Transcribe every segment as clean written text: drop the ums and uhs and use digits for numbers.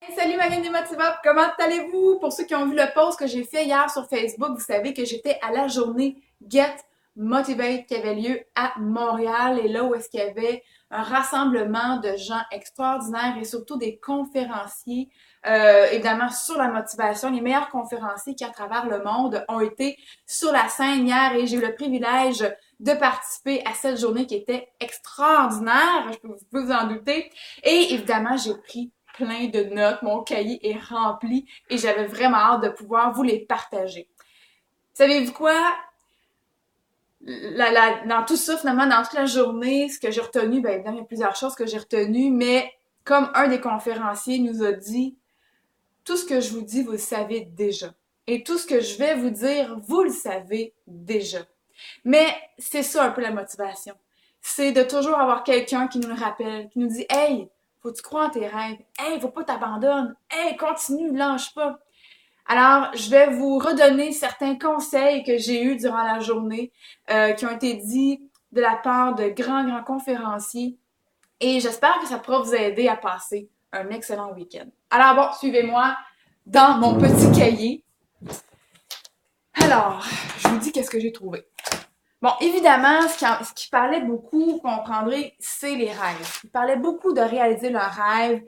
Hey, salut ma gang des motivables, comment allez-vous? Pour ceux qui ont vu le post que j'ai fait hier sur Facebook, vous savez que j'étais à la journée Get Motivate qui avait lieu à Montréal et là où est-ce qu'il y avait un rassemblement de gens extraordinaires et surtout des conférenciers, évidemment sur la motivation. Les meilleurs conférenciers qui à travers le monde ont été sur la scène hier et j'ai eu le privilège de participer à cette journée qui était extraordinaire, vous pouvez vous en douter. Et évidemment, j'ai pris plein de notes, mon cahier est rempli et j'avais vraiment hâte de pouvoir vous les partager. Savez-vous quoi? Dans tout ça, finalement, dans toute la journée, ce que j'ai retenu, bien évidemment, il y a plusieurs choses que j'ai retenues, mais comme un des conférenciers nous a dit, tout ce que je vous dis, vous le savez déjà. Et tout ce que je vais vous dire, vous le savez déjà. Mais c'est ça un peu la motivation. C'est de toujours avoir quelqu'un qui nous le rappelle, qui nous dit Hey, faut que tu crois en tes rêves. Hey, faut pas t'abandonner. Hey, continue, lâche pas. Alors, je vais vous redonner certains conseils que j'ai eus durant la journée, qui ont été dits de la part de grands conférenciers. Et j'espère que ça pourra vous aider à passer un excellent week-end. Alors bon, suivez-moi dans mon petit cahier. Alors, je vous dis qu'est-ce que j'ai trouvé. Bon, évidemment, ce qui parlait beaucoup, vous comprendrez, c'est les rêves. Il parlait beaucoup de réaliser leurs rêves.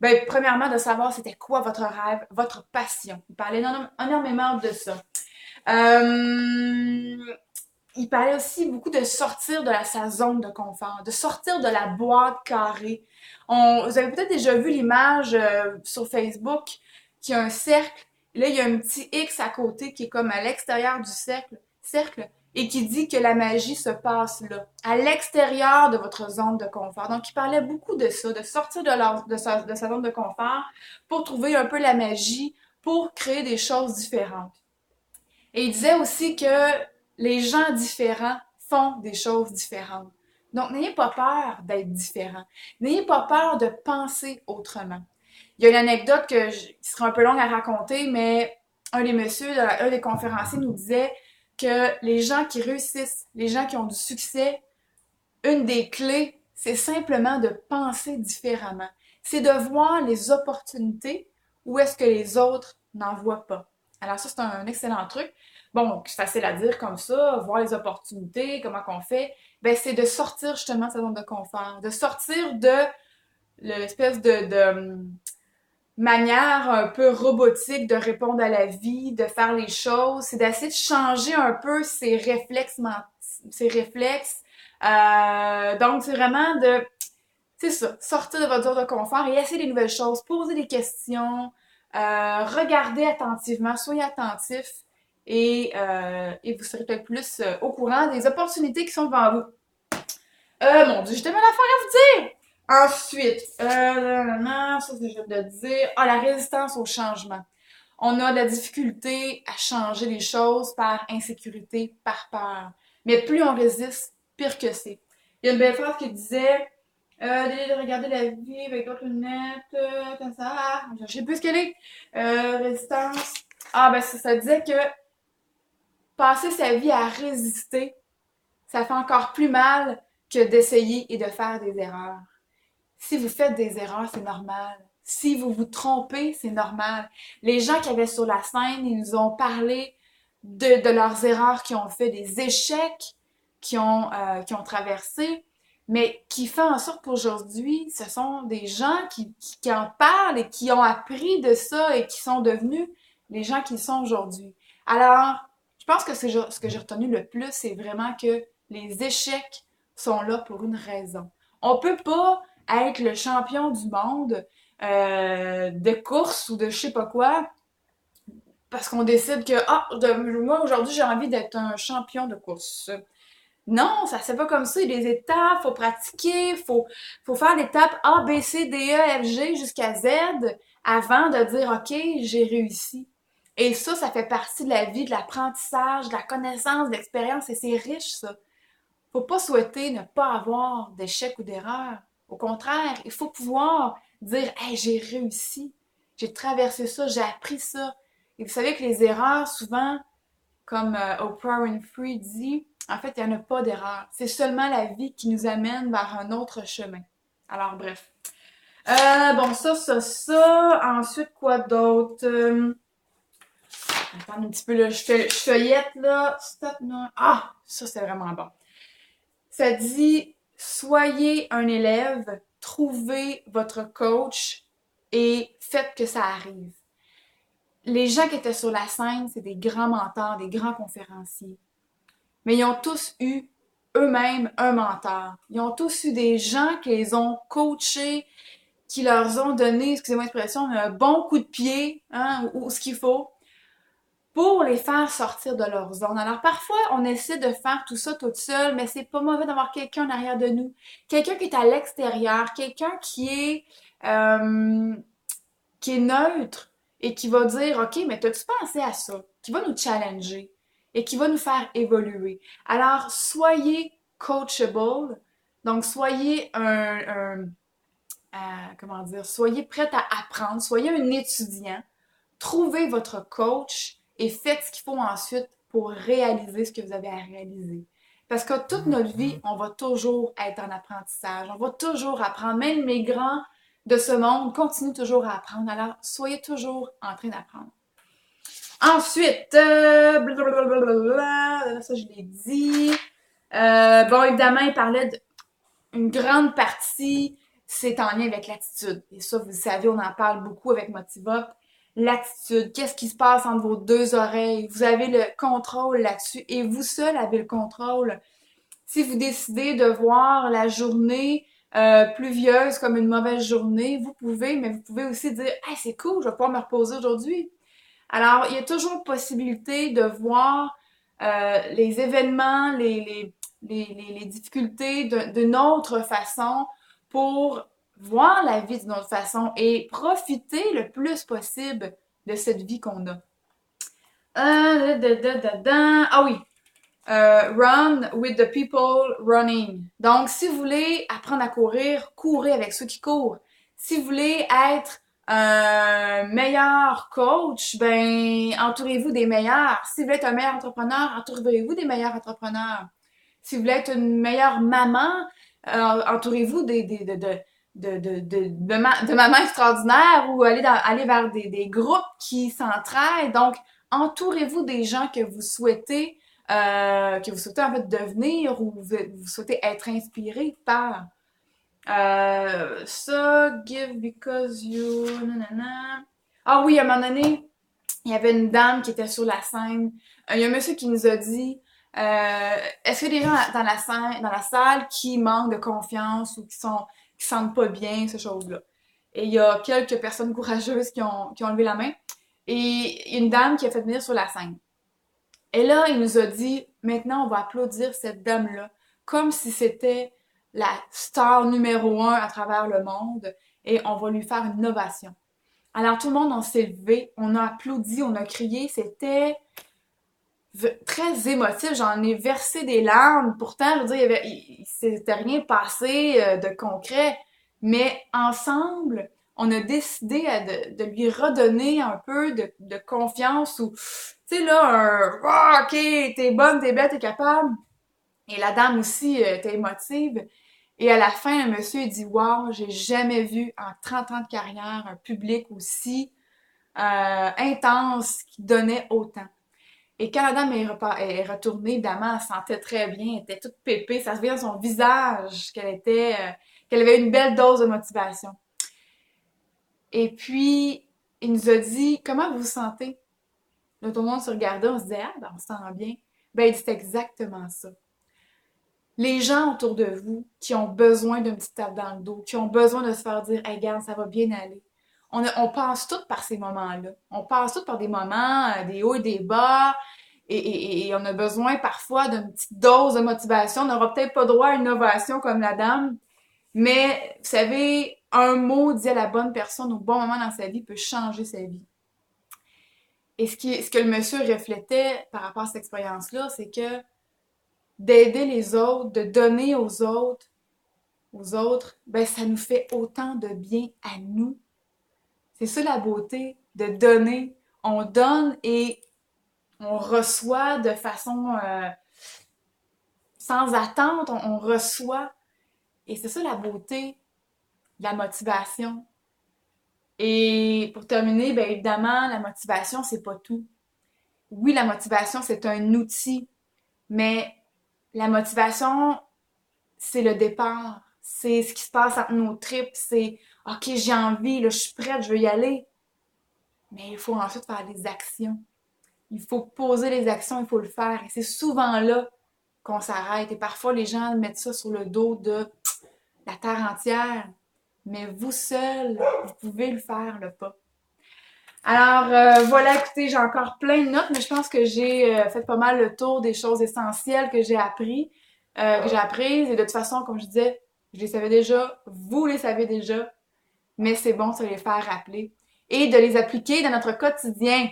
Ben, premièrement, de savoir c'était quoi votre rêve, votre passion. Il parlait énormément de ça. Euh, il parlait aussi beaucoup de sortir de sa zone de confort, de sortir de la boîte carrée. Vous avez peut-être déjà vu l'image sur Facebook qui a un cercle. Là, il y a un petit X à côté qui est comme à l'extérieur du cercle et qui dit que la magie se passe là, à l'extérieur de votre zone de confort. Donc, il parlait beaucoup de ça, de sortir de sa zone de confort pour trouver un peu la magie, pour créer des choses différentes. Et il disait aussi que les gens différents font des choses différentes. Donc, n'ayez pas peur d'être différent. N'ayez pas peur de penser autrement. Il y a une anecdote qui sera un peu longue à raconter, mais un des messieurs, un des conférenciers nous disait que les gens qui réussissent, les gens qui ont du succès, une des clés, c'est simplement de penser différemment. C'est de voir les opportunités où est-ce que les autres n'en voient pas. Alors ça, c'est un excellent truc. Bon, c'est facile à dire comme ça, voir les opportunités, comment qu'on fait. Ben, c'est de sortir justement de sa zone de confort, de sortir de l'espèce de manière un peu robotique de répondre à la vie, de faire les choses. C'est d'essayer de changer un peu ses réflexes. Donc, c'est vraiment c'est ça, sortir de votre zone de confort et essayer des nouvelles choses, poser des questions, regarder attentivement, soyez attentif et vous serez peut-être plus au courant des opportunités qui sont devant vous. Mon Dieu, j'ai tellement d'affaires à vous dire! Ensuite, non, ça c'est juste de dire, la résistance au changement. On a de la difficulté à changer les choses par insécurité, par peur. Mais plus on résiste, pire que c'est. Il y a une belle phrase qui disait de regarder la vie avec d'autres lunettes, comme ça. Je sais plus ce qu'elle est. Résistance. Ah, ben ça disait que passer sa vie à résister, ça fait encore plus mal que d'essayer et de faire des erreurs. Si vous faites des erreurs, c'est normal. Si vous vous trompez, c'est normal. Les gens qui avaient sur la scène, ils nous ont parlé de leurs erreurs qu'ils ont fait, des échecs qu'ils ont traversés, mais qui fait en sorte qu'aujourd'hui, ce sont des gens qui en parlent et qui ont appris de ça et qui sont devenus les gens qu'ils sont aujourd'hui. Alors, je pense que ce que j'ai retenu le plus, c'est vraiment que les échecs sont là pour une raison. On peut pas être le champion du monde de course ou de je sais pas quoi parce qu'on décide que moi aujourd'hui j'ai envie d'être un champion de course. Non, ça se fait pas comme ça. Il y a des étapes, faut pratiquer, faut faire l'étape A, B, C, D, E, F, G jusqu'à Z avant de dire OK, j'ai réussi. Et ça fait partie de la vie, de l'apprentissage, de la connaissance, de l'expérience, et c'est riche, ça. Faut pas souhaiter ne pas avoir d'échecs ou d'erreurs. Au contraire, il faut pouvoir dire Hey, j'ai réussi, j'ai traversé ça, j'ai appris ça. Et vous savez que les erreurs, souvent, comme Oprah Winfrey dit, en fait, il n'y en a pas d'erreur. C'est seulement la vie qui nous amène vers un autre chemin. Alors, bref. Bon, ça. Ensuite, quoi d'autre? Attends un petit peu, là, je feuillette, là. Stop, non. Ah! Ça, c'est vraiment bon. Ça dit, soyez un élève, trouvez votre coach et faites que ça arrive. Les gens qui étaient sur la scène, c'est des grands mentors, des grands conférenciers. Mais ils ont tous eu eux-mêmes un mentor. Ils ont tous eu des gens qui les ont coachés, qui leur ont donné, excusez-moi l'expression, un bon coup de pied, hein, ou ce qu'il faut, pour les faire sortir de leur zone. Alors parfois, on essaie de faire tout ça toute seule, mais c'est pas mauvais d'avoir quelqu'un en arrière de nous. Quelqu'un qui est à l'extérieur, quelqu'un euh, qui est neutre et qui va dire, OK, mais t'as-tu pensé à ça? Qui va nous challenger et qui va nous faire évoluer. Alors, soyez coachable. Donc, soyez comment dire, soyez prête à apprendre, soyez un étudiant, trouvez votre coach et faites ce qu'il faut ensuite pour réaliser ce que vous avez à réaliser. Parce que toute notre vie, on va toujours être en apprentissage, on va toujours apprendre. Même les grands de ce monde continuent toujours à apprendre. Alors, soyez toujours en train d'apprendre. Ensuite, blablabla, ça je l'ai dit. Bon, évidemment, il parlait d'une grande partie, c'est en lien avec l'attitude. Et ça, vous le savez, on en parle beaucoup avec Motivop. L'attitude, qu'est-ce qui se passe entre vos deux oreilles? Vous avez le contrôle là-dessus et vous seul avez le contrôle. Si vous décidez de voir la journée pluvieuse comme une mauvaise journée, vous pouvez, mais vous pouvez aussi dire « Hey, c'est cool, je vais pouvoir me reposer aujourd'hui. » Alors, il y a toujours possibilité de voir les événements, les difficultés d'une autre façon pour voir la vie d'une autre façon et profiter le plus possible de cette vie qu'on a. Ah oui, run with the people running. Donc, si vous voulez apprendre à courir, courez avec ceux qui courent. Si vous voulez être un meilleur coach, ben, entourez-vous des meilleurs. Si vous voulez être un meilleur entrepreneur, entourez-vous des meilleurs entrepreneurs. Si vous voulez être une meilleure maman, entourez-vous de mamans extraordinaires ou aller vers des groupes qui s'entraident. Donc, entourez-vous des gens que vous souhaitez en fait devenir ou vous souhaitez être inspiré par. Ça, give because you... Nanana. Ah oui, à un moment donné, il y avait une dame qui était sur la scène. Il y a un monsieur qui nous a dit est-ce qu'il y a des gens dans la salle qui manquent de confiance ou qui sentent pas bien, ces choses-là? Et il y a quelques personnes courageuses qui ont levé la main. Et une dame qui a fait venir sur la scène. Et là, il nous a dit, maintenant, on va applaudir cette dame-là, comme si c'était la star numéro un à travers le monde, et on va lui faire une ovation. Alors, tout le monde, on s'est levé, on a applaudi, on a crié, c'était très émotif, j'en ai versé des larmes. Pourtant, je veux dire, il s'était rien passé de concret, mais ensemble, on a décidé de lui redonner un peu de confiance ou, tu sais, là, ah, ok, t'es bonne, t'es belle, t'es capable. Et la dame aussi était émotive. Et à la fin, le monsieur dit, wow, j'ai jamais vu en 30 ans de carrière un public aussi intense qui donnait autant. Et quand la dame est retournée, évidemment, elle sentait très bien, elle était toute pépée, ça se voyait dans son visage qu'elle avait une belle dose de motivation. Et puis, il nous a dit, comment vous vous sentez? Là, tout le monde se regardait, on se disait, ah, ben, on se sent bien. Ben, il dit, c'est exactement ça. Les gens autour de vous qui ont besoin d'une petite tape dans le dos, qui ont besoin de se faire dire, hey, regarde, ça va bien aller. On passe tous par ces moments-là. On passe tous par des moments, des hauts et des bas, et on a besoin parfois d'une petite dose de motivation. On n'aura peut-être pas droit à une ovation comme la dame, mais vous savez, un mot dit à la bonne personne au bon moment dans sa vie peut changer sa vie. Et ce que le monsieur reflétait par rapport à cette expérience-là, c'est que d'aider les autres, de donner aux autres, ben ça nous fait autant de bien à nous. C'est ça la beauté de donner. On donne et on reçoit de façon sans attente, on reçoit. Et c'est ça la beauté la motivation. Et pour terminer, bien évidemment, la motivation, c'est pas tout. Oui, la motivation, c'est un outil, mais la motivation, c'est le départ. C'est ce qui se passe entre nos tripes. C'est OK, j'ai envie, là, je suis prête, je veux y aller. Mais il faut ensuite faire des actions. Il faut poser les actions, il faut le faire. Et c'est souvent là qu'on s'arrête. Et parfois, les gens mettent ça sur le dos de la terre entière. Mais vous seul, vous pouvez le faire, le pas. Alors, voilà, écoutez, j'ai encore plein de notes, mais je pense que j'ai fait pas mal le tour des choses essentielles que j'ai apprises. Et de toute façon, comme je disais, je les savais déjà, vous les savez déjà, mais c'est bon de se les faire rappeler et de les appliquer dans notre quotidien.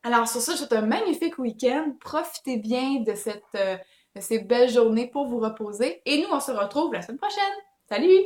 Alors, sur ça, je vous souhaite un magnifique week-end. Profitez bien de ces belles journées pour vous reposer. Et nous, on se retrouve la semaine prochaine. Salut!